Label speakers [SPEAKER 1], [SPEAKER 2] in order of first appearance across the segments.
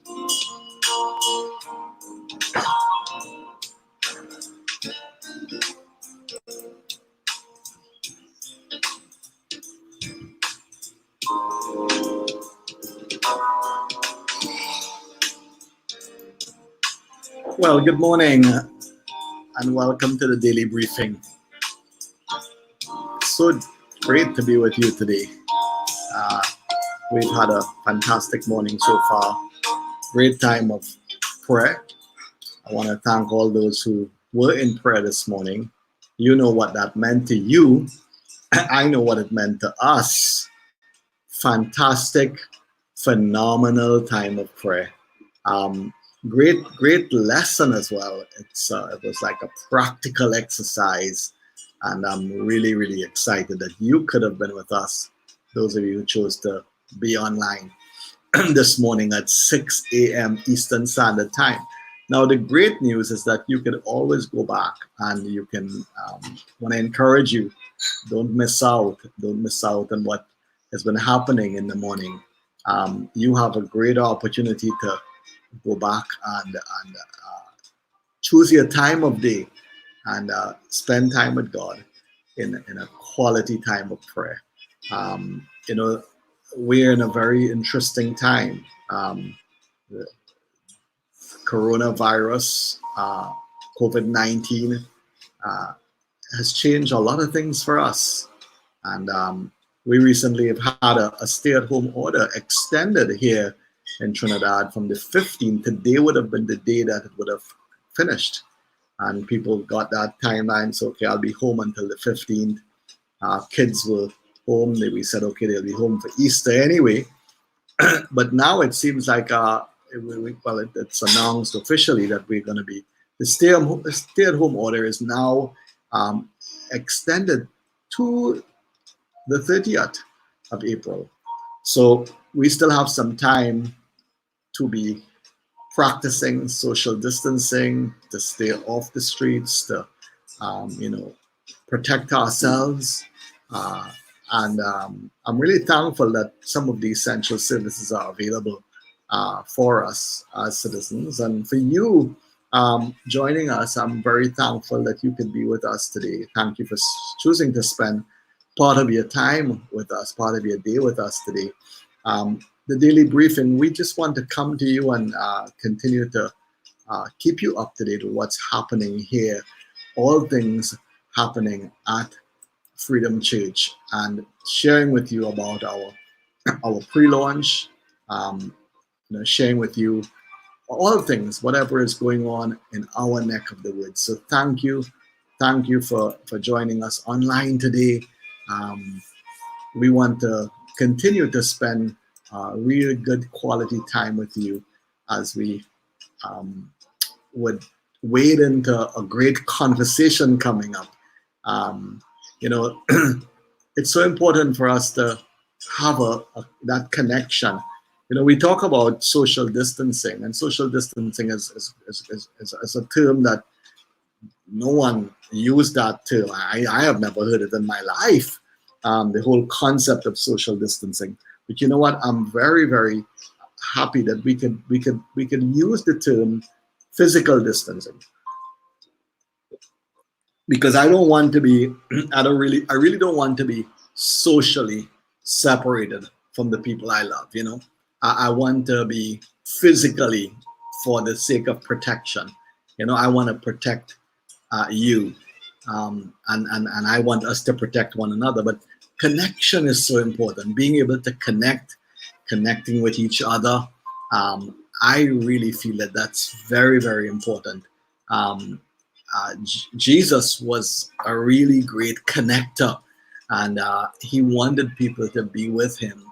[SPEAKER 1] Well, good morning and welcome to the daily briefing. So great to be with you today. We've had a fantastic morning so far. Great time of prayer. I want to thank all those who were in prayer this morning. You know what that meant to you. I know what it meant to us. Fantastic, phenomenal time of prayer. Great lesson as well. It was like a practical exercise, and I'm really excited that you could have been with us. Those of you who chose to be online this morning at 6 a.m. Eastern Standard Time. Now the great news is that you can always go back and you can. Want to encourage you, don't miss out on what has been happening in the morning. You have a great opportunity to go back and choose your time of day and spend time with God in a quality time of prayer. We're in a very interesting time. The coronavirus, COVID-19 has changed a lot of things for us. And we recently have had a stay-at-home order extended here in Trinidad from the 15th. Today would have been the day that it would have finished. And people got that timeline. So, okay, I'll be home until the 15th. Kids were home. We said, okay, they'll be home for Easter anyway. But now it seems like, it's announced officially that we're going to be, the stay-at-home order is now extended to the 30th of April. So we still have some time to be practicing social distancing, to stay off the streets, to protect ourselves. And I'm really thankful that some of the essential services are available for us as citizens. And for you joining us, I'm very thankful that you can be with us today. Thank you for choosing to spend part of your time with us, part of your day with us today. The daily briefing, we just want to come to you and continue to keep you up to date with what's happening here, all things happening at Freedom Church, and sharing with you about our pre-launch, sharing with you all things, whatever is going on in our neck of the woods. So thank you for joining us online today. We want to continue to spend really good quality time with you as we would wade into a great conversation coming up. It's so important for us to have that connection. We talk about social distancing, and social distancing is a term that no one used that term. I have never heard it in my life. The whole concept of social distancing. But you know what? I'm very happy that we can use the term physical distancing, because I don't want to be. I really don't want to be socially separated from the people I love. I want to be physically, for the sake of protection. I want to protect you, and I want us to protect one another. But connection is so important. Being able to connecting with each other. I really feel that that's very important. Jesus was a really great connector, and he wanted people to be with him.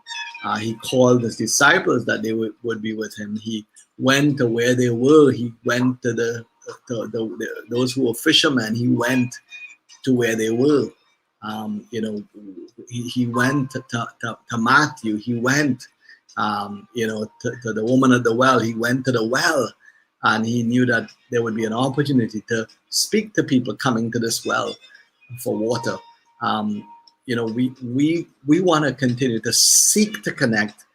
[SPEAKER 1] He called his disciples that they would be with him. He went to where they were. He went to those who were fishermen. He went to where they were. He went to Matthew. He went, to the woman at the well. He went to the well, and he knew that there would be an opportunity to speak to people coming to this well for water. We want to continue to seek to connect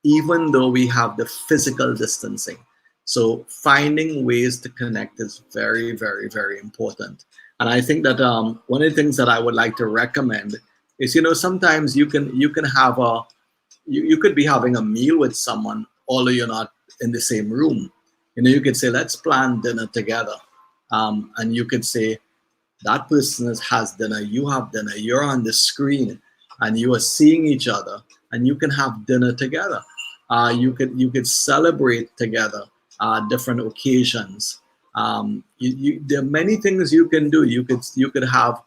[SPEAKER 1] even though we have the physical distancing. So finding ways to connect is very, very, very important. And I think that one of the things that I would like to recommend is, sometimes you can have you could be having a meal with someone, although you're not in the same room. You could say, let's plan dinner together. And you could say, that person has dinner, you have dinner, you're on the screen, and you are seeing each other, and you can have dinner together. You could celebrate together different occasions. There are many things you can do. You could have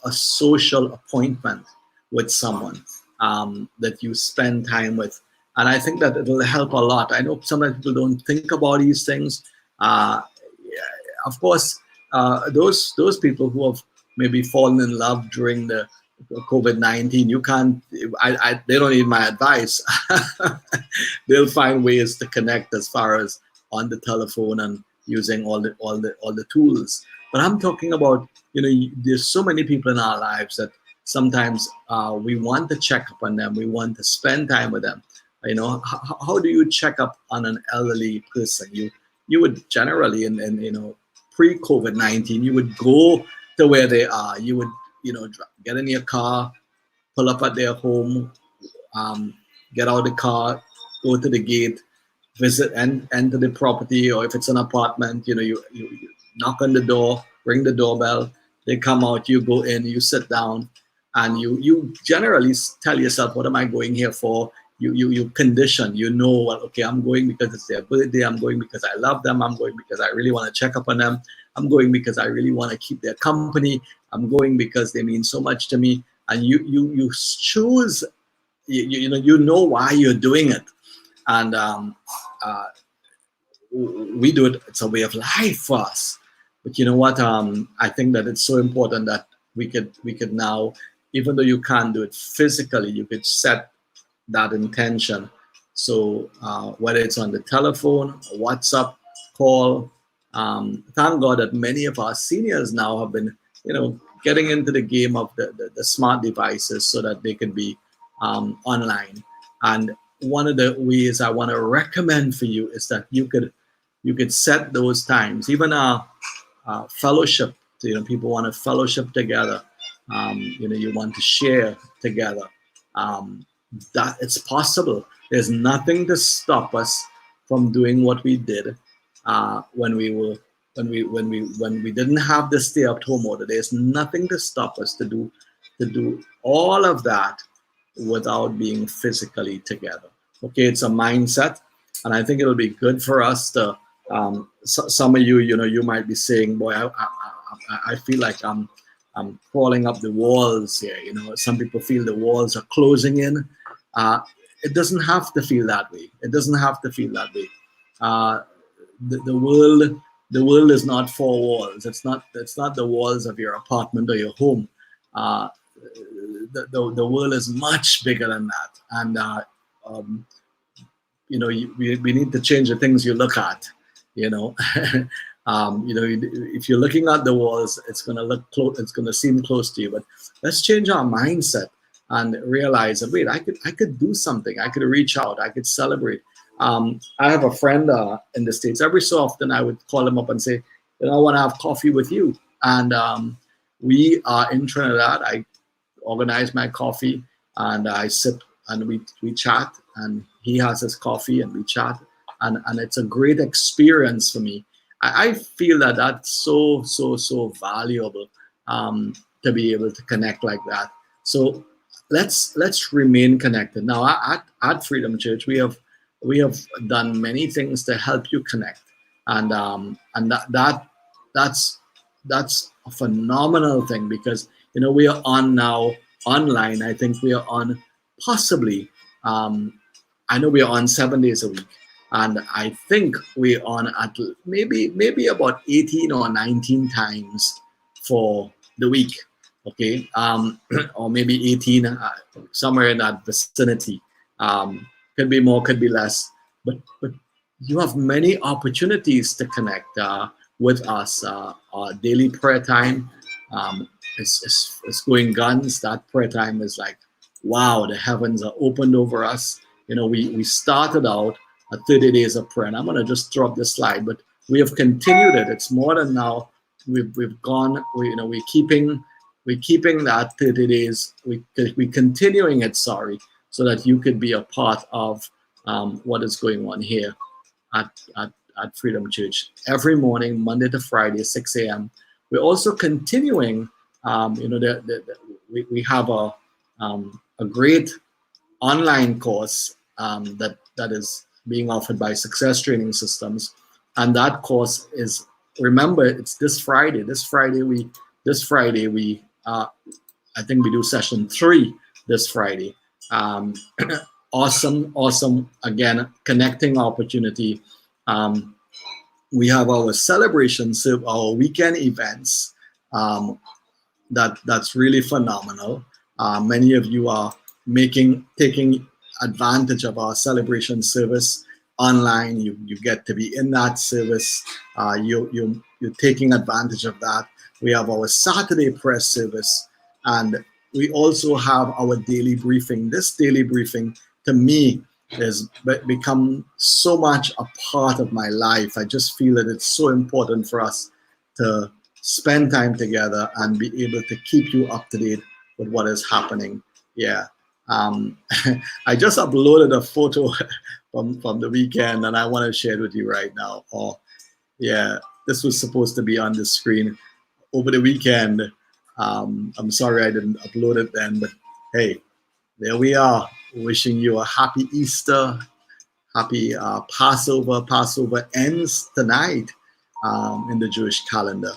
[SPEAKER 1] a social appointment with someone that you spend time with, and I think that it'll help a lot. I know sometimes people don't think about these things. Of course, those people who have maybe fallen in love during the COVID-19, you can't. They don't need my advice. They'll find ways to connect as far as on the telephone and using all the tools. But I'm talking about, there's so many people in our lives that sometimes we want to check up on them. We want to spend time with them. How do you check up on an elderly person? You would generally, in pre-COVID-19, you would go to where they are. You would, get in your car, pull up at their home, get out of the car, go to the gate, visit and enter the property, or if it's an apartment, you knock on the door, ring the doorbell, they come out, you go in, you sit down, and you generally tell yourself, what am I going here for? You condition, well, okay, I'm going because it's their birthday, I'm going because I love them, I'm going because I really want to check up on them, I'm going because I really want to keep their company, I'm going because they mean so much to me. And you choose, you know why you're doing it. And we do it, it's a way of life for us. But you know what, I think that it's so important that we could now, even though you can't do it physically, you could set that intention. So whether it's on the telephone, WhatsApp call, thank God that many of our seniors now have been, getting into the game of the smart devices so that they can be online. And one of the ways I want to recommend for you is that you could set those times, even a fellowship. People want to fellowship together. You want to share together. That it's possible. There's nothing to stop us from doing what we did when we didn't have the stay at home order. There's nothing to stop us to do all of that without being physically together. Okay, it's a mindset, and I think it'll be good for us to. Some of you, you might be saying, "Boy, I feel like I'm crawling up the walls here." Some people feel the walls are closing in. It doesn't have to feel that way. It doesn't have to feel that way. The world is not four walls. It's not the walls of your apartment or your home. The world is much bigger than that. And we need to change the things you look at. If you're looking at the walls, it's gonna look close. It's gonna seem close to you. But let's change our mindset and realize that, wait, I could do something. I could reach out. I could celebrate. I have a friend in the States. Every so often, I would call him up and say, I want to have coffee with you. And we are in Trinidad. I organize my coffee, and I sit and we chat. And he has his coffee, and we chat. And it's a great experience for me. I feel that that's so valuable to be able to connect like that. So let's remain connected. Now at Freedom Church, we have done many things to help you connect, and that's a phenomenal thing, because we are on now online. I think we are on possibly. I know we are on 7 days a week. And I think we're on at maybe about 18 or 19 times for the week, okay? Or maybe 18, somewhere in that vicinity. Could be more, could be less. But you have many opportunities to connect with us. Our daily prayer time is going guns. That prayer time is like, wow, the heavens are opened over us. we started out at 30 days of prayer, and I'm going to just throw up this slide, but we have continued it. It's more than now. We've gone. We're keeping that 30 days. We continuing it. Sorry, so that you could be a part of what is going on here at Freedom Church every morning, Monday to Friday, 6 a.m. We're also continuing. We have a great online course that is being offered by Success Training Systems, and that course is, remember, it's this Friday. This Friday we I think we do session 3 this Friday. Awesome. Again, connecting opportunity. We have our celebrations, our weekend events. That's really phenomenal. Many of you are taking advantage of our celebration service online. You get to be in that service. You're taking advantage of that. We have our Saturday press service, and we also have our daily briefing. This daily briefing, to me, has become so much a part of my life. I just feel that it's so important for us to spend time together and be able to keep you up to date with what is happening. Yeah. I just uploaded a photo from the weekend, and I want to share it with you right now. This was supposed to be on the screen over the weekend. I'm sorry I didn't upload it then, but hey, there we are. Wishing you a happy Easter, happy Passover. Passover ends tonight in the Jewish calendar.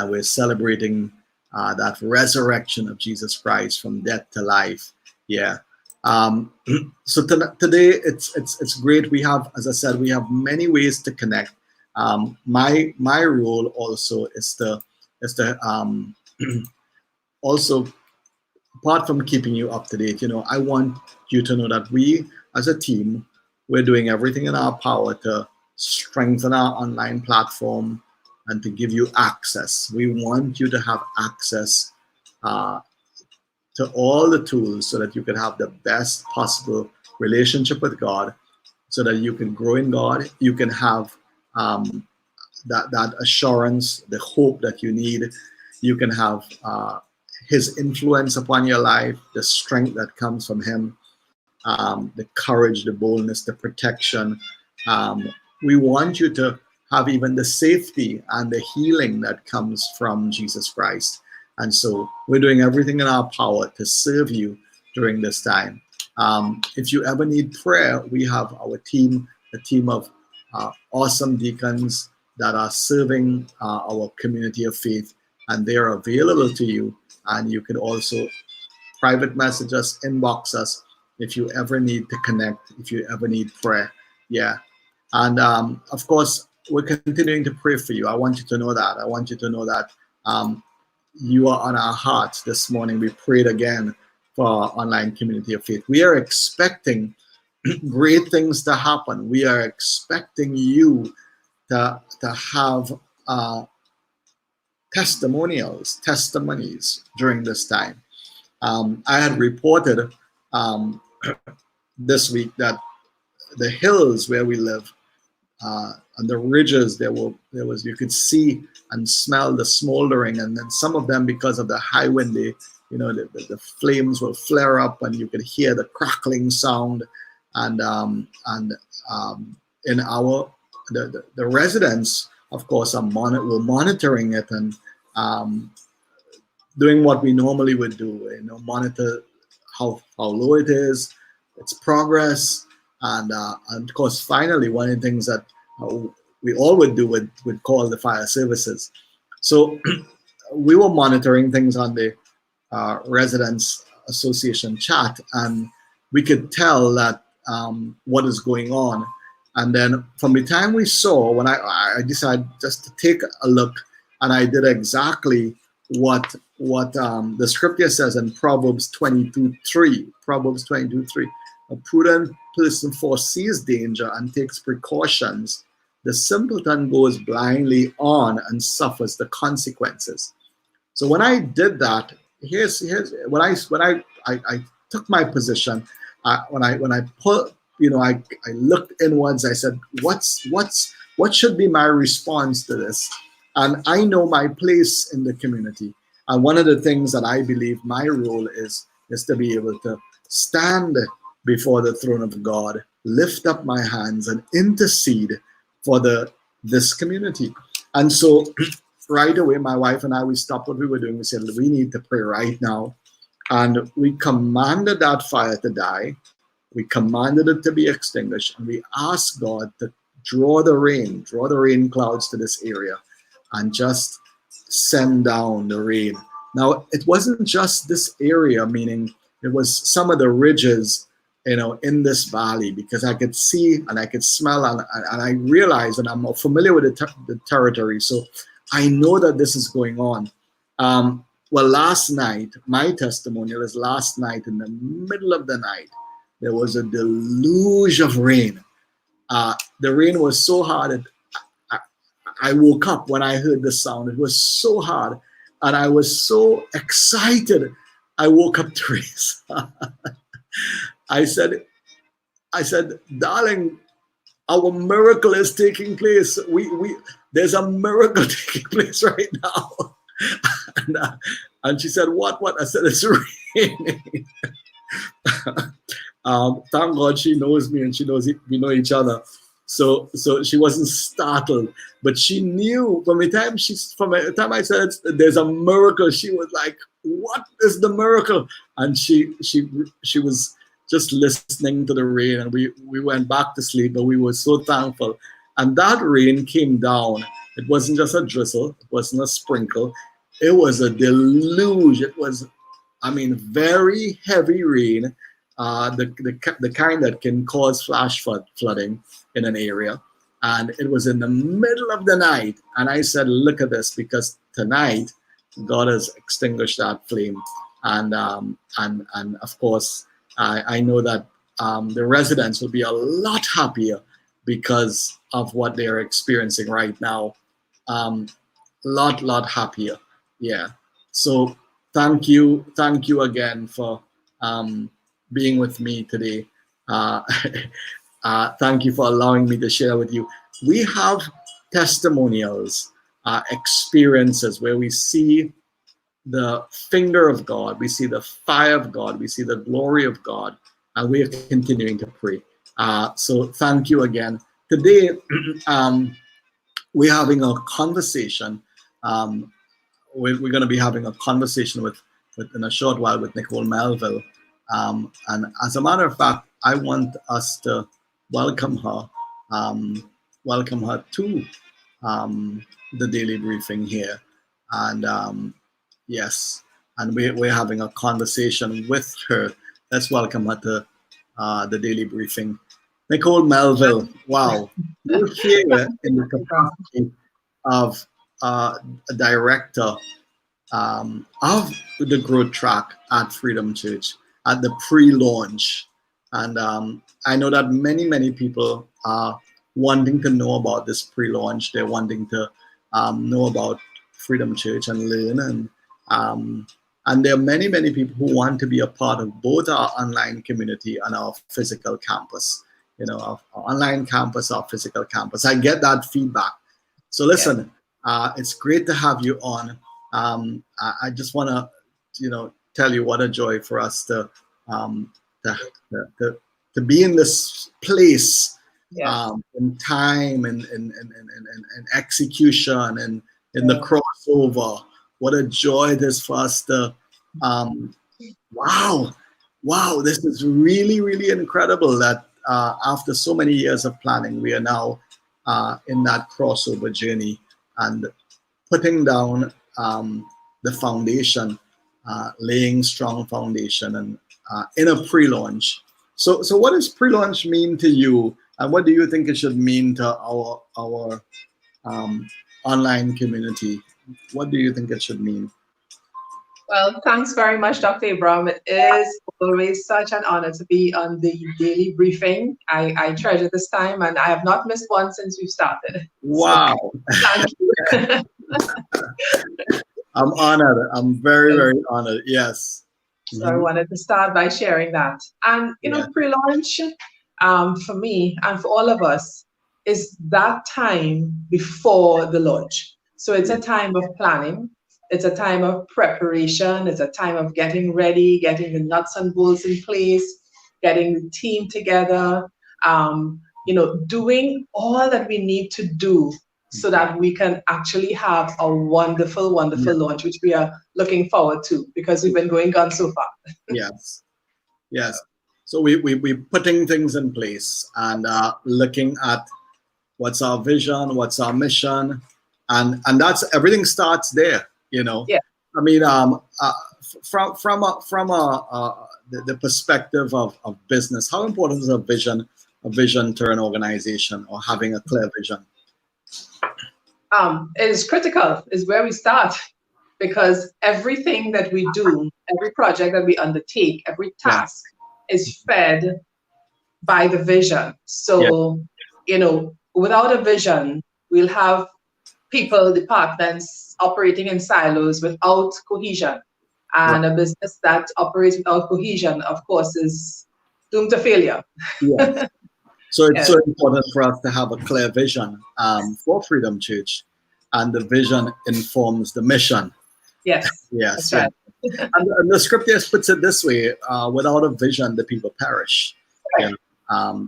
[SPEAKER 1] We're celebrating that resurrection of Jesus Christ from death to life. Yeah. So today it's great. We have, as I said, we have many ways to connect. My role also is to also, apart from keeping you up to date, I want you to know that we as a team, we're doing everything in our power to strengthen our online platform and to give you access. We want you to have access to all the tools so that you can have the best possible relationship with God, so that you can grow in God. You can have that assurance, the hope that you need. You can have His influence upon your life, the strength that comes from Him, the courage, the boldness, the protection. We want you to have even the safety and the healing that comes from Jesus Christ. And so we're doing everything in our power to serve you during this time. If you ever need prayer, we have our team, a team of awesome deacons that are serving our community of faith, and they are available to you. And you can also private message us, inbox us if you ever need to connect, if you ever need prayer. Yeah. And of course, we're continuing to pray for you. I want you to know that. I want you to know that you are on our hearts this morning. We prayed again for our online community of faith. We are expecting great things to happen. We are expecting you to have testimonies during this time. I had reported this week that the hills where we live, and the ridges, there was you could see and smell the smoldering, and then some of them, because of the high wind, the flames will flare up, and you could hear the crackling sound, and in our the residents, of course, we're monitoring it and doing what we normally would do, monitor how low it is, its progress, and of course, finally, one of the things that we all would do would call the fire services. So we were monitoring things on the Residents Association chat, and we could tell that what is going on. And then from the time we saw, when I decided just to take a look, and I did exactly what the scripture says in Proverbs 22:3. Proverbs 22:3. A prudent person foresees danger and takes precautions. The simpleton goes blindly on and suffers the consequences. So when I did that, here's when I took my position. When I put I looked inwards. I said, what should be my response to this? And I know my place in the community. And one of the things that I believe my role is to be able to stand before the throne of God, lift up my hands and intercede for this community. And so right away, my wife and I, we stopped what we were doing. We said, we need to pray right now. And we commanded that fire to die. We commanded it to be extinguished. And we asked God to draw the rain clouds to this area and just send down the rain. Now, it wasn't just this area, meaning it was some of the ridges, in this valley, because I could see and I could smell and I realized, and I'm familiar with the territory, so I know that this is going on. Well, last night, my testimonial is last night in the middle of the night, there was a deluge of rain. The rain was so hard, I woke up when I heard the sound. It was so hard, and I was so excited. I woke up to race. I said, darling, our miracle is taking place. There's a miracle taking place right now. And she said, what? I said, it's raining. Thank God she knows me and she knows we know each other. So she wasn't startled, but she knew from the time I said there's a miracle, she was like, what is the miracle? And she was just listening to the rain, and we went back to sleep, but we were so thankful. And that rain came down. It wasn't just a drizzle, it wasn't a sprinkle, it was a deluge. It was, very heavy rain, the kind that can cause flash flooding in an area. And it was in the middle of the night. And I said, look at this, because tonight God has extinguished that flame. And of course, I know that the residents will be a lot happier because of what they're experiencing right now. Lot happier. Yeah. So thank you again for being with me today. Thank you for allowing me to share with you. We have testimonials, experiences where we see the finger of God, we see the fire of God, we see the glory of God, and we are continuing to pray. So thank you again. Today, we're having a conversation. We're going to be having a conversation with in a short while with Nicole Melville. And as a matter of fact, I want us to welcome her to the daily briefing here. And yes, and we're having a conversation with her. Let's welcome her to the daily briefing. Nicole Melville, wow, you're here in the capacity of a director of the growth track at Freedom Church at the pre-launch. And I know that many people are wanting to know about this pre-launch. They're wanting to know about Freedom Church and learn. And there are many people who want to be a part of both our online community and our physical campus. Our online campus, our physical campus. I get that feedback. So listen, it's great to have you on. I just want to, tell you what a joy for us to be in this place, in time and execution and in the crossover. What a joy it is for us to, wow, this is really incredible that after so many years of planning, we are now in that crossover journey and putting down the foundation, laying strong foundation, and in a pre-launch. So what does pre-launch mean to you, and what do you think it should mean to our online community? What do you think it should mean?
[SPEAKER 2] Well, thanks very much, Dr. Abraham. It is always such an honor to be on the daily briefing. I treasure this time, and I have not missed one since we've started.
[SPEAKER 1] Wow.
[SPEAKER 2] So, thank you.
[SPEAKER 1] I'm honored. I'm very honored. Yes.
[SPEAKER 2] So I wanted to start by sharing that. And, pre-launch, for me and for all of us, is that time before the launch. So it's a time of planning. It's a time of preparation. It's a time of getting ready, getting the nuts and bolts in place, getting the team together, doing all that we need to do so that we can actually have a wonderful, wonderful launch, which we are looking forward to because we've been going on so far.
[SPEAKER 1] Yes. Yes. So we're putting things in place and looking at what's our vision, what's our mission, and that's everything starts there.
[SPEAKER 2] Yeah.
[SPEAKER 1] I mean, the perspective of business, how important is a vision to an organization or having a clear vision?
[SPEAKER 2] It is critical, is where we start, because everything that we do, every project that we undertake, every task is fed by the vision. So, without a vision, we'll have people, departments operating in silos without cohesion. And a business that operates without cohesion, of course, is doomed to failure.
[SPEAKER 1] Yeah. So it's so important for us to have a clear vision for Freedom Church, and the vision informs the mission.
[SPEAKER 2] Yes.
[SPEAKER 1] Yes.
[SPEAKER 2] That's right.
[SPEAKER 1] And the scripture puts it this way: without a vision, the people perish.
[SPEAKER 2] Right.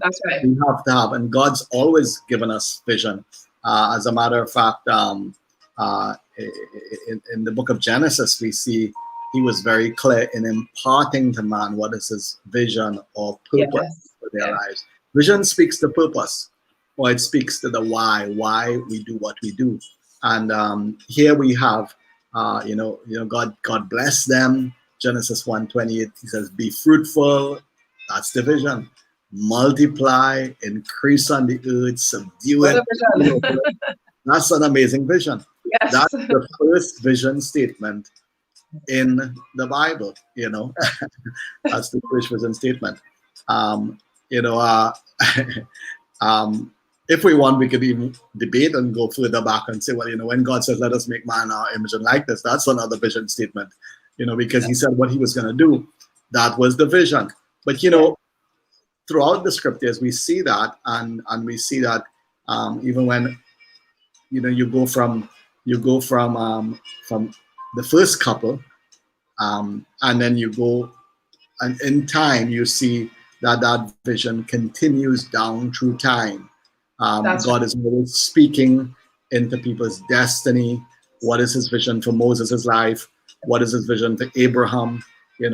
[SPEAKER 2] That's right.
[SPEAKER 1] We have to have, and God's always given us vision. As a matter of fact, in the book of Genesis, we see He was very clear in imparting to man what is his vision or purpose for their lives. Vision speaks to purpose, or it speaks to the why we do what we do. And here we have, God bless them. Genesis 1:28, He says, "Be fruitful." That's the vision. Multiply, increase on the earth, subdue it. That's an amazing vision.
[SPEAKER 2] Yes.
[SPEAKER 1] That's the first vision statement in the Bible. That's the first vision statement. If we want, we could even debate and go further back and say, well, when God says, "Let us make man our image and likeness," that's another vision statement. Because He said what He was going to do. That was the vision. But throughout the scriptures, we see that, and we see that even when you go from the first couple, and then you go, and in time you see that vision continues down through time. God is always speaking into people's destiny. What is His vision for Moses' life? What is His vision for Abraham? He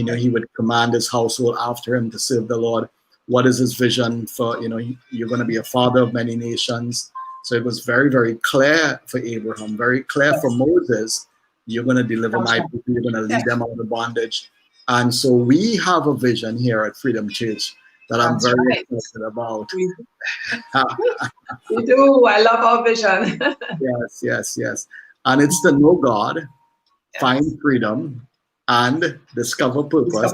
[SPEAKER 1] knew he would command his household after him to serve the Lord. What is His vision for, you're going to be a father of many nations. So it was very, very clear for Abraham, very clear for Moses. You're going to deliver my people. You're going to lead them out of bondage. And so we have a vision here at Freedom Church that I'm very excited about.
[SPEAKER 2] We do. I love our vision.
[SPEAKER 1] Yes. And it's to know God, find freedom, and discover purpose.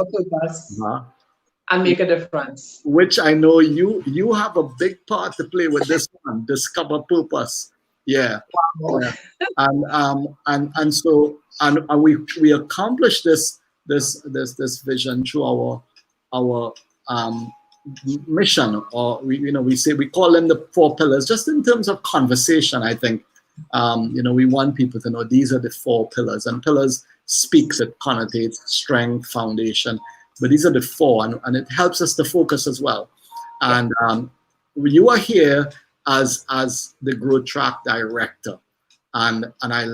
[SPEAKER 1] And
[SPEAKER 2] make a difference.
[SPEAKER 1] Which I know you have a big part to play with this one, discover purpose. Yeah.
[SPEAKER 2] Wow.
[SPEAKER 1] And so we accomplish this vision through our mission, or we call them the 4 pillars. Just in terms of conversation, I think we want people to know these are the 4 pillars. And pillars speaks, it connotates strength, foundation, but these are the 4, and it helps us to focus as well. And you are here as the Growth Track director, and I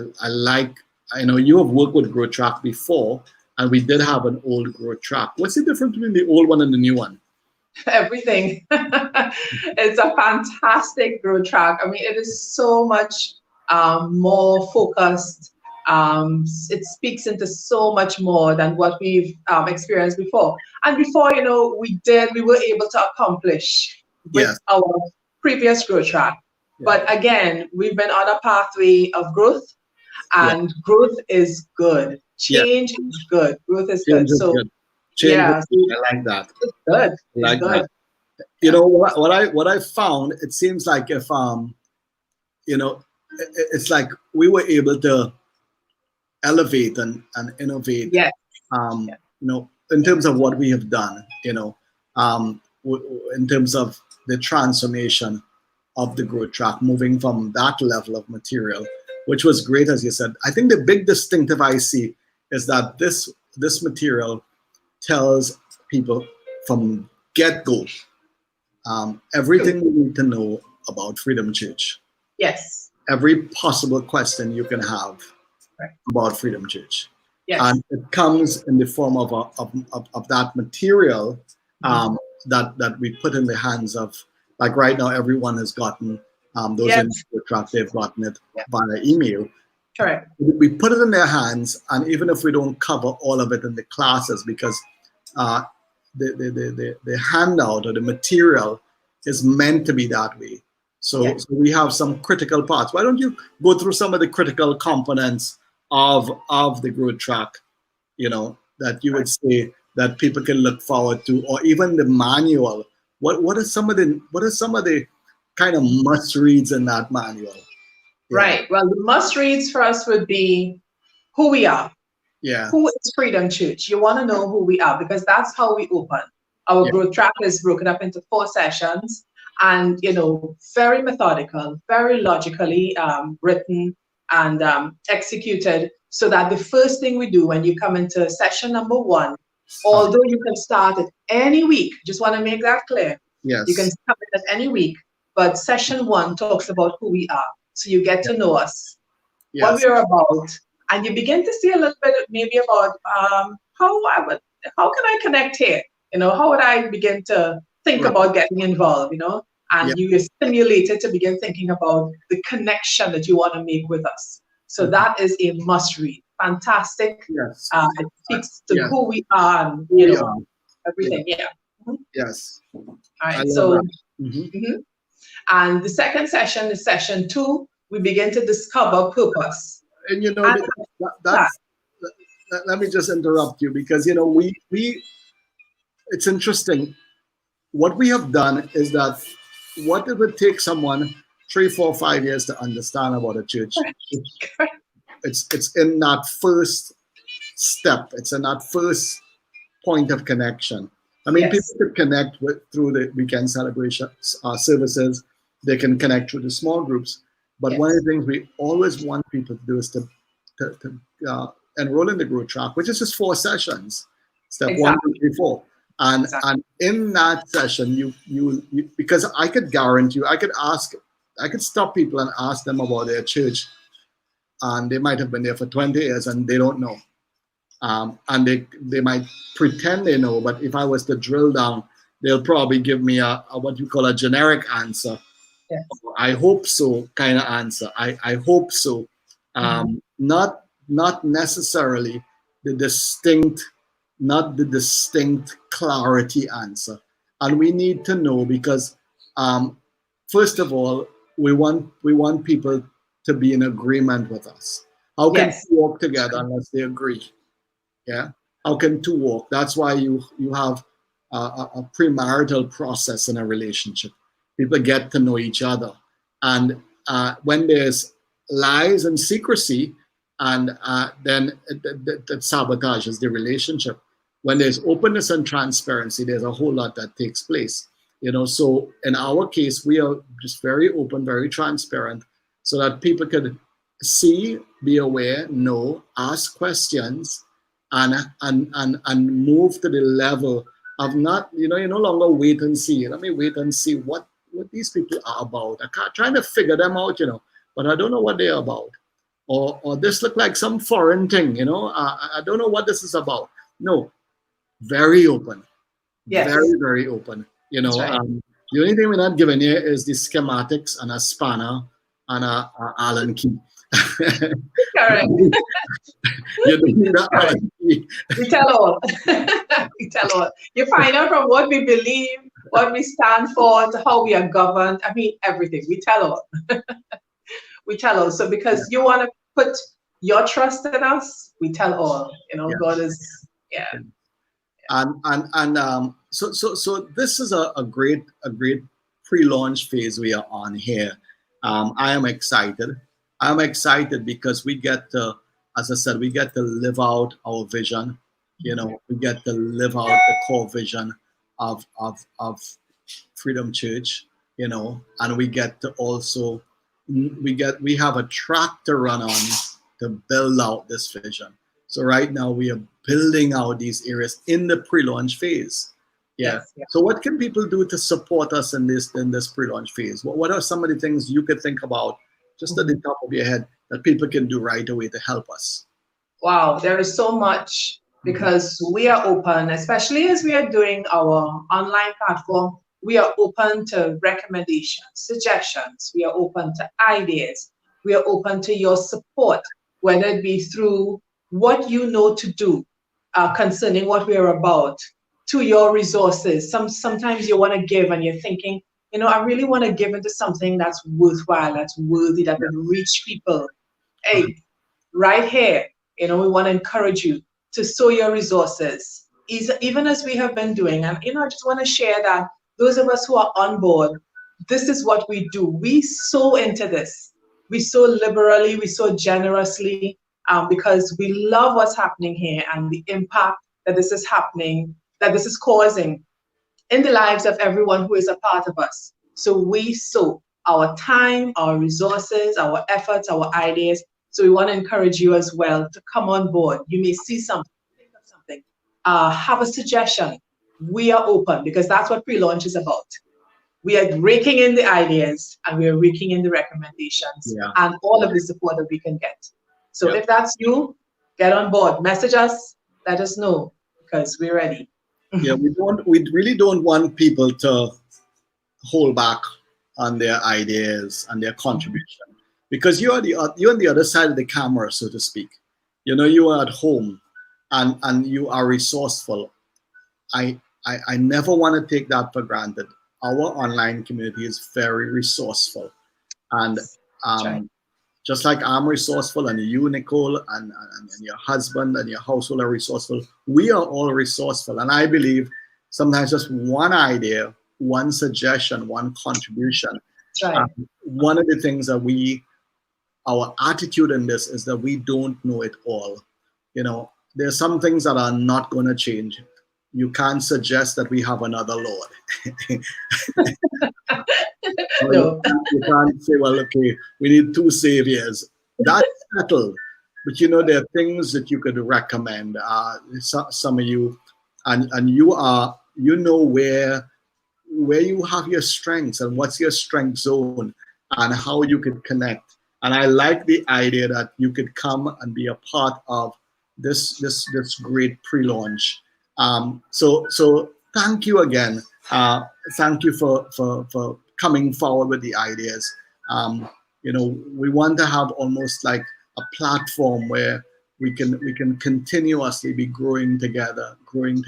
[SPEAKER 1] know you have worked with Growth Track before, and we did have an old Growth Track. What's the difference between the old one and the new one?
[SPEAKER 2] Everything. It's a fantastic Growth Track. I mean, it is so much more focused. It speaks into so much more than what we've experienced before. And before, we were able to accomplish with our previous Growth Track. But again, we've been on a pathway of growth, and growth is good. Change is good. Growth is good. So
[SPEAKER 1] good. I like that.
[SPEAKER 2] It's good.
[SPEAKER 1] Like
[SPEAKER 2] good.
[SPEAKER 1] That. What I found, it seems like if it's like we were able to elevate and innovate. In terms of what we have done. in terms of the transformation of the growth track, moving from that level of material, which was great, as you said. I think the big distinctive I see is that this material tells people from get-go everything you need to know about Freedom Church.
[SPEAKER 2] Yes.
[SPEAKER 1] Every possible question you can have
[SPEAKER 2] Right.
[SPEAKER 1] about Freedom Church.
[SPEAKER 2] Yes.
[SPEAKER 1] And it comes in the form of that material that we put in the hands of, like right now, everyone has gotten those in the track, they've gotten it via email.
[SPEAKER 2] Correct.
[SPEAKER 1] We put it in their hands, and even if we don't cover all of it in the classes, because the handout or the material is meant to be that way. So we have some critical parts. Why don't you go through some of the critical components of the growth track, that you would say that people can look forward to, or even the manual. What are some of the kind of must reads in that manual?
[SPEAKER 2] Right. Well, the must reads for us would be who we are.
[SPEAKER 1] Yeah.
[SPEAKER 2] Who is Freedom Church? You want to know who we are, because that's how we open. Our growth track is broken up into 4 sessions, and very methodical, very logically written and executed, so that the first thing we do when you come into session number 1, although you can start at any week, just want to make that clear.
[SPEAKER 1] Yes.
[SPEAKER 2] You can start at any week, but session 1 talks about who we are. So you get to know us, what we're about, and you begin to see a little bit maybe about how can I connect here? How would I begin to think about getting involved? And you are stimulated to begin thinking about the connection that you want to make with us. So that is a must read. Fantastic.
[SPEAKER 1] Yes.
[SPEAKER 2] It speaks to who we are and everything. Yeah.
[SPEAKER 1] Yes.
[SPEAKER 2] All right. So. And the second session is session 2. We begin to discover purpose.
[SPEAKER 1] And let me just interrupt you, because we it's interesting. What we have done is that what it would take someone 3, 4, 5 years to understand about a church. It's in that first step. It's in that first point of connection. I mean, people could connect through the weekend celebration services. They can connect through the small groups. But one of the things we always want people to do is to enroll in the growth track, which is just 4 sessions. Step 1, 2, 3, 4. And in that session, you because I could guarantee you, I could stop people and ask them about their church, and they might have been there for 20 years and they don't know. And they might pretend they know, but if I was to drill down, they'll probably give me a what you call a generic answer.
[SPEAKER 2] Yes.
[SPEAKER 1] I hope so kind of answer. I hope so. Not necessarily the distinct clarity answer. And we need to know, because first of all, we want people to be in agreement with us. How can 2 walk together unless they agree? Yeah. How can 2 walk? That's why you have a premarital process in a relationship. People get to know each other, and when there's lies and secrecy, and then that sabotages the relationship. When there's openness and transparency, there's a whole lot that takes place. So in our case, we are just very open, very transparent, so that people could see, be aware, know, ask questions, and move to the level of not, you no longer wait and see. Let me wait and see what these people are about. Trying to figure them out, but I don't know what they're about. Or this look like some foreign thing, I don't know what this is about. No, very open. Yes. Very, very open.
[SPEAKER 2] Right.
[SPEAKER 1] The only thing we're not giving here is the schematics and a spanner and a Allen key.
[SPEAKER 2] Correct. We tell all. We tell all. You find out from what we believe, what we stand for, to how we are governed. I mean, everything. We tell all. We tell all. So because you want to put your trust in us, we tell all. God is,
[SPEAKER 1] And so this is a great pre-launch phase we are on here. I am excited. I'm excited because we get to, as I said, we get to live out our vision. We get to live out the core vision of Freedom Church, and we get to also we have a track to run on to build out this vision. So right now we are building out these areas in the pre-launch phase. Yeah.
[SPEAKER 2] Yes, yeah.
[SPEAKER 1] So what can people do to support us in this pre-launch phase? What are some of the things you could think about just at the top of your head that people can do right away to help us?
[SPEAKER 2] Wow, there is so much because we are open, especially as we are doing our online platform. We are open to recommendations, suggestions. We are open to ideas. We are open to your support, whether it be through what you know to do concerning what we are about, to your resources. Sometimes you want to give and you're thinking, I really want to give into something that's worthwhile, that's worthy, that will reach people. Hey, right here, we want to encourage you to sow your resources, even as we have been doing. And, I just want to share that those of us who are on board, this is what we do. We sow into this. We sow liberally, we sow generously, because we love what's happening here and the impact that this is happening, that this is causing in the lives of everyone who is a part of us. So we sow our time, our resources, our efforts, our ideas. So we want to encourage you as well to come on board. You may see something, think of something, have a suggestion. We are open because that's what pre-launch is about. We are raking in the ideas and we are raking in the recommendations and all of the support that we can get. So if that's you, get on board. Message us, let us know because we're ready.
[SPEAKER 1] Yeah, we really don't want people to hold back on their ideas and their contribution because you're on the other side of the camera, so to speak. You are at home and you are resourceful. I never want to take that for granted. Our online community is very resourceful, and just like I'm resourceful, and you, Nicole, and your husband and your household are resourceful, we are all resourceful. And I believe sometimes just one idea, one suggestion, one contribution. One of the things that our attitude in this is that we don't know it all. There's some things that are not going to change. You can't suggest that we have another Lord.
[SPEAKER 2] No.
[SPEAKER 1] You can't say, well, okay, we need two saviors. That's settled. But there are things that you could recommend. Some of you, and you know where you have your strengths and what's your strength zone and how you could connect. And I like the idea that you could come and be a part of this great pre-launch. So thank you again. Thank you for coming forward with the ideas. We want to have almost like a platform where we can continuously be growing together, learning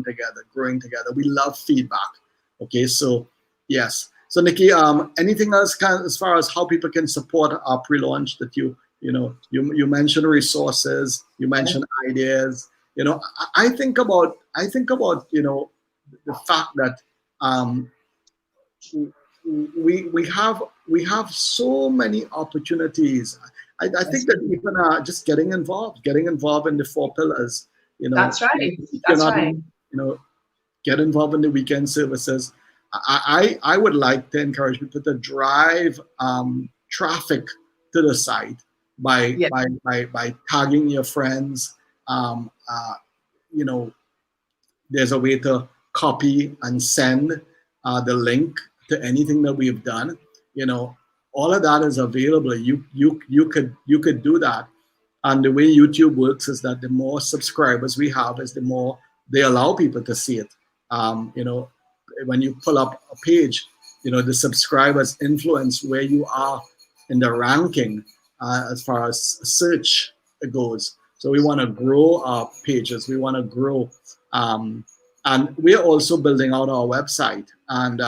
[SPEAKER 1] together, growing together. We love feedback. Okay, so yes. So Nikki, anything else as far as how people can support our pre-launch that you mentioned resources, you mentioned ideas. I think about the fact that we have so many opportunities. I think that even just getting involved in the 4 pillars.
[SPEAKER 2] That's right. That's right.
[SPEAKER 1] Get involved in the weekend services. I would like to encourage people to drive traffic to the site by tagging your friends. There's a way to copy and send the link to anything that we've done. All of that is available. You could do that. And the way YouTube works is that the more subscribers we have, is the more they allow people to see it. When you pull up a page, the subscribers influence where you are in the ranking as far as search goes. So we want to grow our pages. We want to grow. And we're also building out our website. And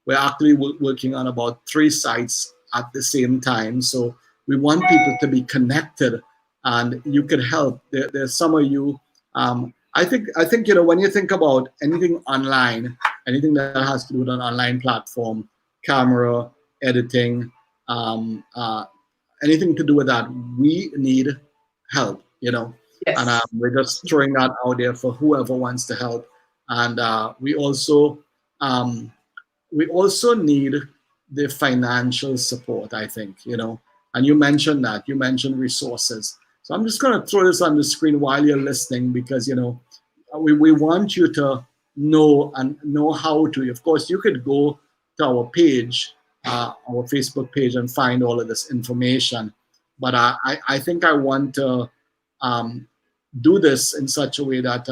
[SPEAKER 1] we're actually working on about 3 sites at the same time. So we want people to be connected, and you can help. There's some of you. I think when you think about anything online, anything that has to do with an online platform, camera, editing, anything to do with that, we need help.
[SPEAKER 2] Yes.
[SPEAKER 1] And we're just throwing that out there for whoever wants to help. and um, we also need the financial support, I think, and you mentioned that. You mentioned resources. So I'm just going to throw this on the screen while you're listening, because, we want you to know how to. Of course, you could go to our page, our Facebook page, and find all of this information. But I think I want to um, do this in such a way that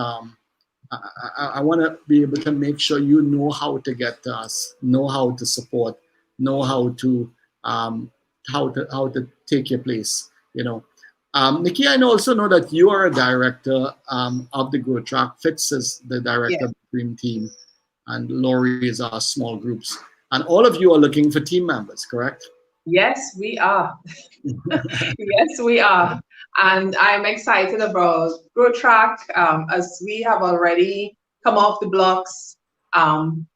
[SPEAKER 1] I want to be able to make sure you know how to get to us, know how to support, know um, how to take your place. Nikki, I also know that you are a director of the Growth Track. Fitz is the director
[SPEAKER 2] Yes.
[SPEAKER 1] of the Dream Team, and Laurie is our small groups. And all of you are looking for team members, correct?
[SPEAKER 2] Yes, we are. Yes, we are. And I'm excited about Grow Track, as we have already come off the blocks. Come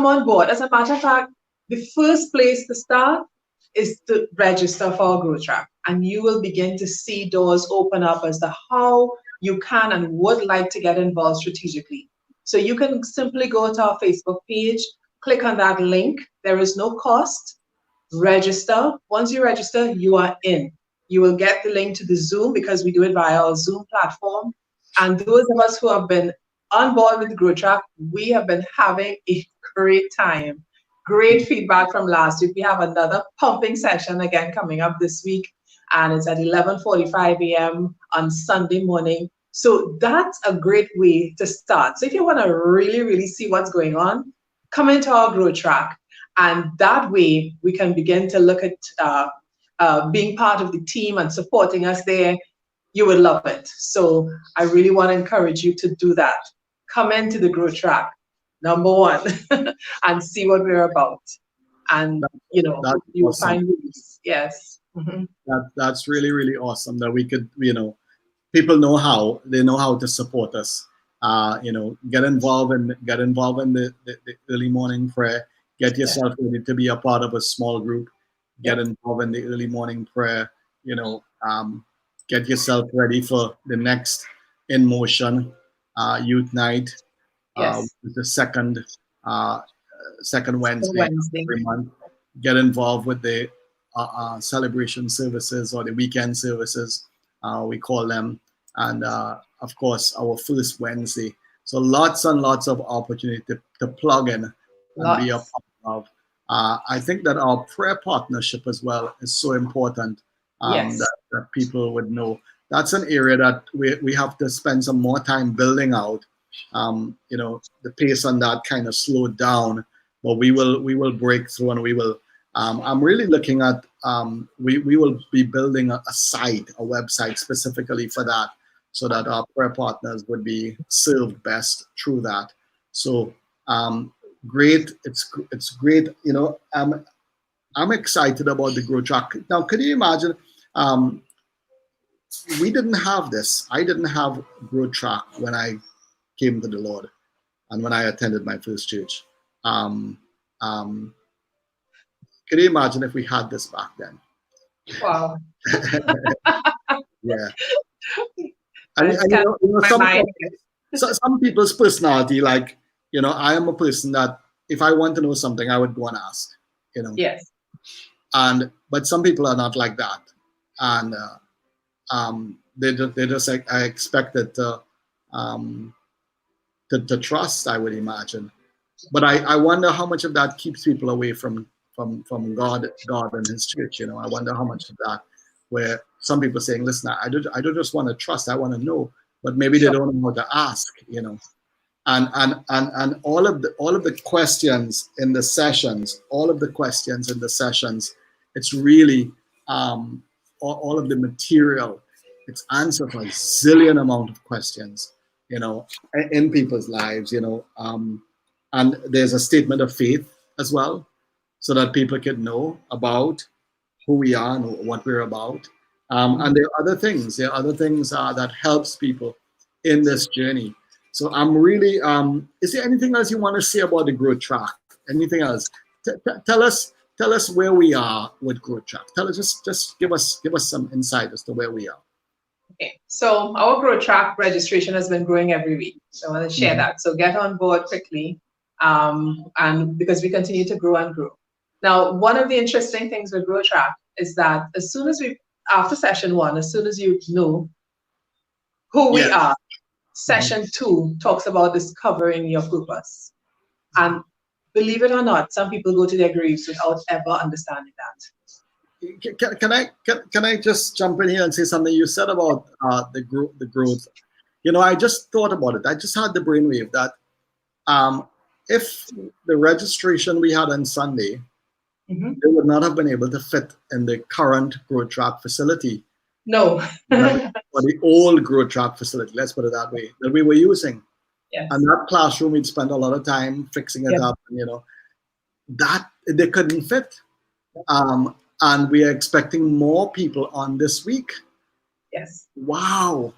[SPEAKER 2] on board. As a matter of fact, the first place to start is to register for Grow Track. And you will begin to see doors open up as to how you can and would like to get involved strategically. So you can simply go to our Facebook page, click on that link. There is no cost. Register. Once you register, you are in. You will get the link to the Zoom, because we do it via our Zoom platform. And those of us who have been on board with the Grow Track, we have been having a great time. Great feedback from last week. We have another pumping session again coming up this week, and it's at 11:45 a.m. on Sunday morning. So that's a great way to start. So if you want to really, really see what's going on, come into our Grow Track. And that way we can begin to look at being part of the team and supporting us there. You would love it. So I really want to encourage you to do that. Come into the Grow Track, number one, and see what we're about. And,
[SPEAKER 1] That's
[SPEAKER 2] you will
[SPEAKER 1] awesome.
[SPEAKER 2] find release. Yes. Mm-hmm.
[SPEAKER 1] That's really, really awesome that we could, people know how they know how to support us. Get involved in the early morning prayer. Get
[SPEAKER 2] Yeah.
[SPEAKER 1] yourself ready to be a part of a small group. Get involved in the early morning prayer. Get yourself ready for the next In Motion Youth Night,
[SPEAKER 2] Yes.
[SPEAKER 1] the second
[SPEAKER 2] On
[SPEAKER 1] Wednesday
[SPEAKER 2] Wednesday.
[SPEAKER 1] every month. Get involved with the celebration services or the weekend services, we call them, and of course our first Wednesday. So lots and lots of opportunity to plug in and be a
[SPEAKER 2] Lots.
[SPEAKER 1] part of. I think that our prayer partnership as well is so important,
[SPEAKER 2] Yes.
[SPEAKER 1] that people would know. That's an area that we have to spend some more time building out. The pace on that kind of slowed down, but we will break through, and we will. I'm really looking at. We will be building a site, a website specifically for that, so that our prayer partners would be served best through that. So great, it's great. I'm excited about the Grow Track. Now, could you imagine? We didn't have this. I didn't have Grow Track when I came to the Lord and when I attended my first church. Um, um, could you imagine if we had this back then?
[SPEAKER 2] Wow.
[SPEAKER 1] Yeah.
[SPEAKER 2] It's
[SPEAKER 1] And
[SPEAKER 2] kind of my mind.
[SPEAKER 1] some people's personality, like, I am a person that if I want to know something, I would go and ask,
[SPEAKER 2] Yes.
[SPEAKER 1] but some people are not like that. And they just like, I expected um, to trust, I would imagine. But I wonder how much of that keeps people away from God and His church. I wonder how much of that, where some people saying, "Listen, I don't just want to trust, I want to know," but maybe they
[SPEAKER 2] Sure.
[SPEAKER 1] don't know how to ask. And all of the questions in the sessions, it's really all of the material. It's answered for a zillion amount of questions, in people's lives, and there's a statement of faith as well, so that people can know about who we are and what we're about. And there are other things. That helps people in this journey. So I'm really. Is there anything else you want to say about the Growth Track? Anything else? Tell us where we are with Growth Track. Tell us, just give us some insight as to where we are.
[SPEAKER 2] Okay, so our Grow Track registration has been growing every week. So I want to share that. So get on board quickly, and because we continue to grow and grow. Now, one of the interesting things with Grow Track is that as soon as after session one, as soon as you know who we
[SPEAKER 1] Yeah.
[SPEAKER 2] are, session two talks about discovering your purpose. And believe it or not, some people go to their graves without ever understanding that.
[SPEAKER 1] Can I just jump in here and say something you said about the growth? I just thought about it. I just had the brainwave that if the registration we had on Sunday, they would not have been able to fit in the current Growth Track facility.
[SPEAKER 2] No.
[SPEAKER 1] Or the old Growth Track facility, let's put it that way, that we were using.
[SPEAKER 2] Yes.
[SPEAKER 1] And that classroom, we'd spent a lot of time fixing it up, and, that they couldn't fit. And we are expecting more people on this week.
[SPEAKER 2] Yes.
[SPEAKER 1] Wow.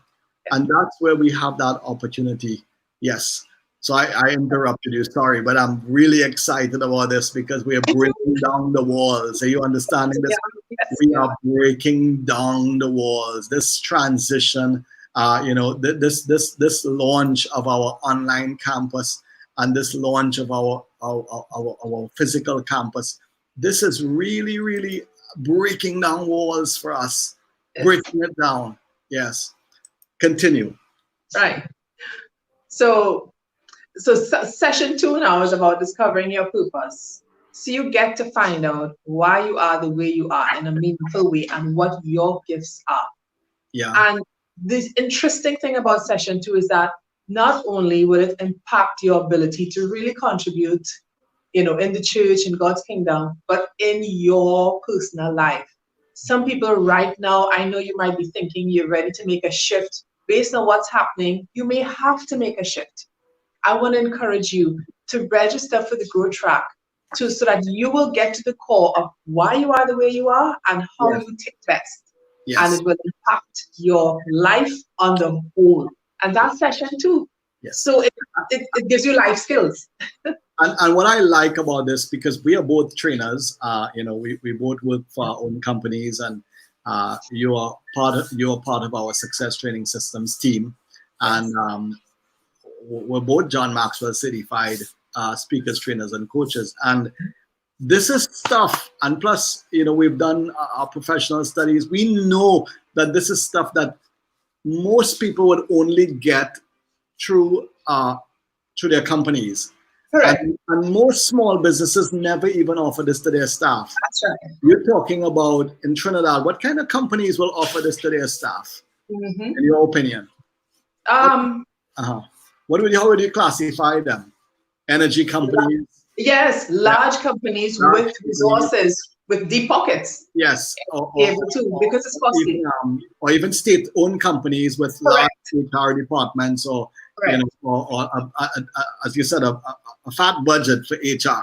[SPEAKER 1] And that's where we have that opportunity. Yes. So I interrupted you, sorry, but I'm really excited about this because we are breaking down the walls. Are you understanding this?
[SPEAKER 2] Yes.
[SPEAKER 1] We are breaking down the walls. This transition, this launch of our online campus and this launch of our physical campus, this is really, really breaking down walls for us, breaking it down. Yes. Continue.
[SPEAKER 2] Right. So session two now is about discovering your purpose. So you get to find out why you are the way you are in a meaningful way and what your gifts are.
[SPEAKER 1] Yeah.
[SPEAKER 2] And the interesting thing about session two is that not only will it impact your ability to really contribute, in the church, in God's kingdom, but in your personal life. Some people right now, I know you might be thinking you're ready to make a shift. Based on what's happening, you may have to make a shift. I want to encourage you to register for the Grow Track so that you will get to the core of why you are the way you are and how you take best.
[SPEAKER 1] Yes.
[SPEAKER 2] And it will impact your life on the whole. And that's session two.
[SPEAKER 1] Yes.
[SPEAKER 2] So it gives you life skills.
[SPEAKER 1] And what I like about this, because we are both trainers, we both work for our own companies, and you are part of our Success Training Systems team, and we're both John Maxwell certified speakers, trainers, and coaches. And this is stuff, and plus, we've done our professional studies. We know that this is stuff that most people would only get through their companies. And most small businesses never even offer this to their staff.
[SPEAKER 2] That's right.
[SPEAKER 1] You're talking about in Trinidad, what kind of companies will offer this to their staff, in your opinion? How would you classify them? Energy companies?
[SPEAKER 2] Yes, large companies with resources, with deep pockets.
[SPEAKER 1] Yes.
[SPEAKER 2] Because it's costly.
[SPEAKER 1] Or even state-owned companies with large HR departments, or as you said, a fat budget for HR.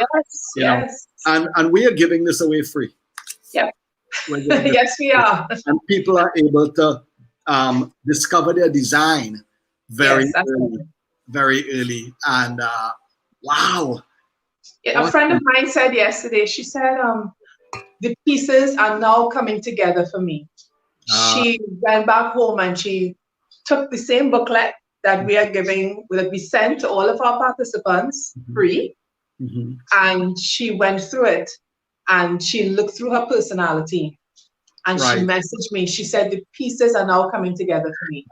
[SPEAKER 2] Yes.
[SPEAKER 1] And we are giving this away free.
[SPEAKER 2] Yep. Yes, we are.
[SPEAKER 1] And people are able to discover their design very early. And wow.
[SPEAKER 2] A friend of mine said yesterday, she said, the pieces are now coming together for me. She went back home and she took the same booklet that we are giving, that we sent to all of our participants free. And she went through it and she looked through her personality and she messaged me. She said, the pieces are now coming together for me.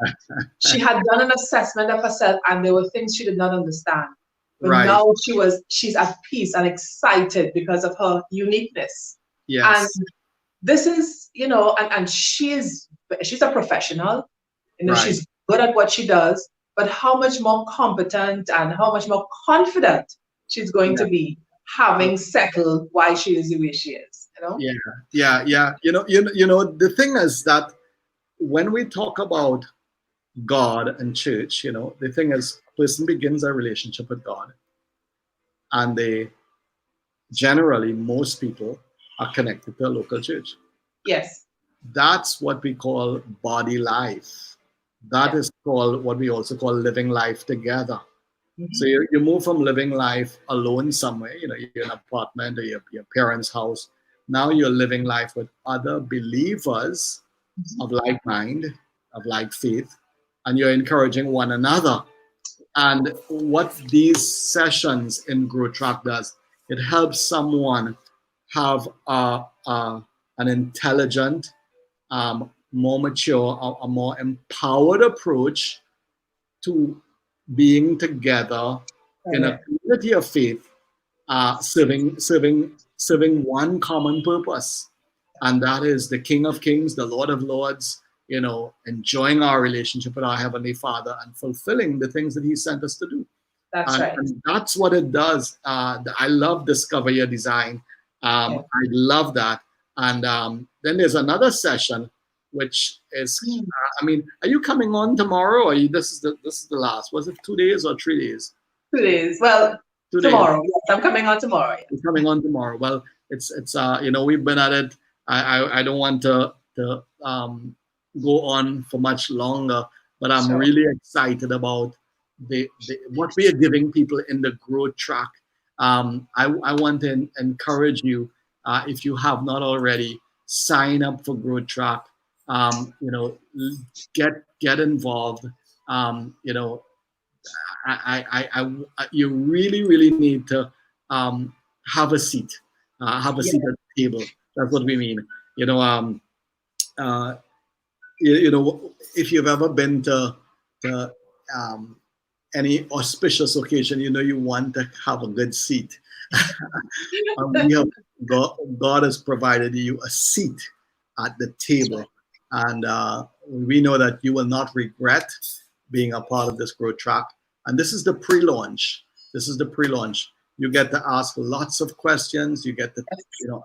[SPEAKER 2] She had done an assessment of herself and there were things she did not understand. But now she's at peace and excited because of her uniqueness.
[SPEAKER 1] Yes.
[SPEAKER 2] And this is, and she's a professional. She's good at what she does, but how much more competent and how much more confident she's going to be having settled why she is the way she is.
[SPEAKER 1] Yeah. The thing is that when we talk about God and church, the thing is, a person begins a relationship with God, and generally most people are connected to a local church.
[SPEAKER 2] Yes.
[SPEAKER 1] That's what we call body life. That is called what we also call living life together. So you move from living life alone somewhere, you're in an apartment or your parents' house. Now you're living life with other believers of like mind, of like faith, and you're encouraging one another. And what these sessions in Grow Track does, it helps someone have an intelligent, more mature, a more empowered approach to being together in a
[SPEAKER 2] Correct.
[SPEAKER 1] community of faith, serving one common purpose, and that is the King of Kings, the Lord of Lords. Enjoying our relationship with our Heavenly Father and fulfilling the things that He sent us to do.
[SPEAKER 2] That's
[SPEAKER 1] And,
[SPEAKER 2] right.
[SPEAKER 1] and that's what it does. I love Discover Your Design.
[SPEAKER 2] Yeah.
[SPEAKER 1] I love that. And then there's another session, which is, I mean, are you coming on tomorrow, or this is the last? Was it 2 days or 3 days?
[SPEAKER 2] 2 days. Well,
[SPEAKER 1] 2 days.
[SPEAKER 2] tomorrow. Yes, I'm coming on tomorrow.
[SPEAKER 1] It's coming on tomorrow. Well, it's we've been at it. I don't want to go on for much longer, but I'm
[SPEAKER 2] Sure.
[SPEAKER 1] really excited about what we are giving people in the growth track. I want to encourage you, if you have not already, sign up for growth track. Get involved. You know, you really need to have a seat, have a
[SPEAKER 2] Yeah.
[SPEAKER 1] seat at the table. That's what we mean. You know, uh, if you've ever been to um, any auspicious occasion, you want to have a good seat. We have God has provided you a seat at the table, and we know that you will not regret being a part of this growth track. And this is the pre-launch. This is the pre-launch. You get to ask lots of questions. You get to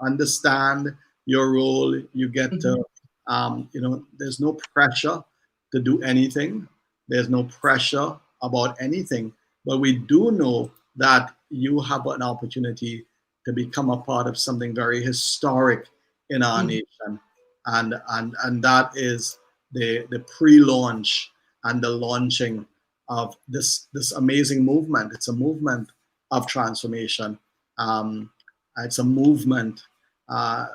[SPEAKER 1] understand your role. You get
[SPEAKER 2] Mhm.
[SPEAKER 1] to there's no pressure to do anything. There's no pressure about anything. But we do know that you have an opportunity to become a part of something very historic in our
[SPEAKER 2] Mhm.
[SPEAKER 1] nation, and that is the pre-launch and the launching of this amazing movement. It's a movement of transformation. Um, it's a movement. Uh,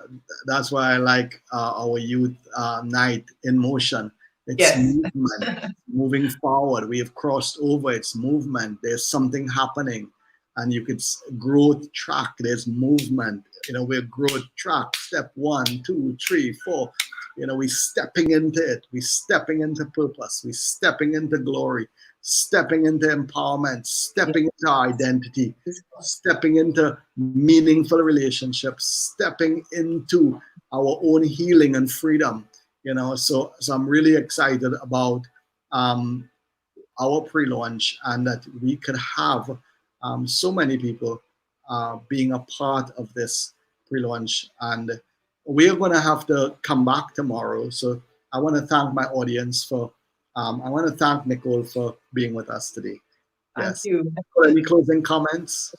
[SPEAKER 1] that's why I like our youth night in motion. It's
[SPEAKER 2] Yes.
[SPEAKER 1] movement, moving forward. We have crossed over. It's movement. There's something happening, and you could growth track. There's movement. We're growth track. Step 1, 2, 3, 4. We're stepping into it. We're stepping into purpose. We're stepping into glory. Stepping into empowerment. Stepping into our identity. Stepping into meaningful relationships. Stepping into our own healing and freedom. So I'm really excited about um, our pre-launch, and that we could have so many people being a part of this pre-launch. And we're going to have to come back tomorrow. So I want to thank my audience for. I want to thank Nicole for being with us today.
[SPEAKER 2] Thank
[SPEAKER 1] Yes.
[SPEAKER 2] you.
[SPEAKER 1] Any closing comments?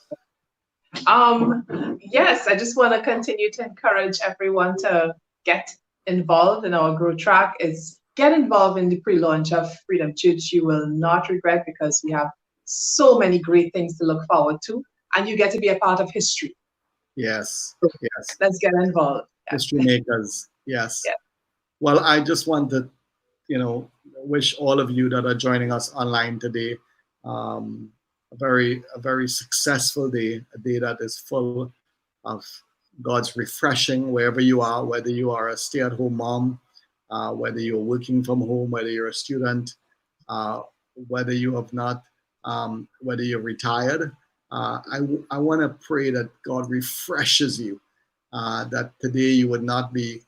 [SPEAKER 2] Yes, I just want to continue to encourage everyone to get involved in our Grow Track. Is get involved in the pre-launch of Freedom Church. You will not regret, because we have so many great things to look forward to, and you get to be a part of history.
[SPEAKER 1] Yes.
[SPEAKER 2] So
[SPEAKER 1] Yes.
[SPEAKER 2] let's get involved. Yeah.
[SPEAKER 1] History makers. Yes.
[SPEAKER 2] Yeah.
[SPEAKER 1] Well, I just want to wish all of you that are joining us online today a very successful day, a day that is full of God's refreshing wherever you are, whether you are a stay-at-home mom, whether you're working from home, whether you're a student, uh, whether you have not, whether you're retired. I want to pray that God refreshes you, that today you would not be.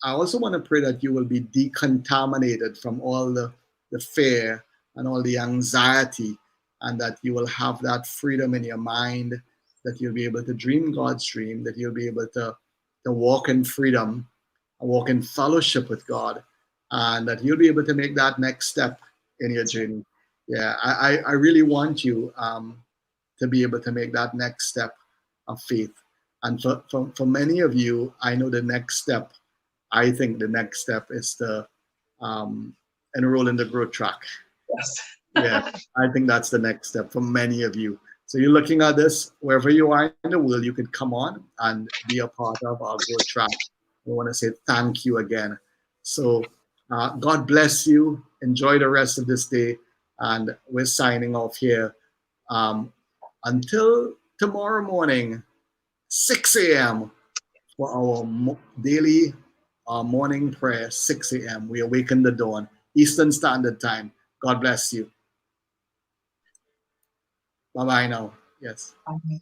[SPEAKER 1] I also want to pray that you will be decontaminated from all the fear and all the anxiety, and that you will have that freedom in your mind, that you'll be able to dream God's dream, that you'll be able to walk in freedom, walk in fellowship with God, and that you'll be able to make that next step in your journey. Yeah, I really want you to be able to make that next step of faith. And for many of you, I know the next step, I think the next step is to enroll in the growth track.
[SPEAKER 2] Yes.
[SPEAKER 1] Yeah, I think that's the next step for many of you. So you're looking at this, wherever you are in the world, you could come on and be a part of our growth track. We want to say thank you again. So God bless you. Enjoy the rest of this day. And we're signing off here. Um, until tomorrow morning, 6 a.m. for our daily morning prayer, 6 a.m. We awaken the dawn, Eastern Standard Time. God bless you. Bye bye now. Yes.
[SPEAKER 2] Okay.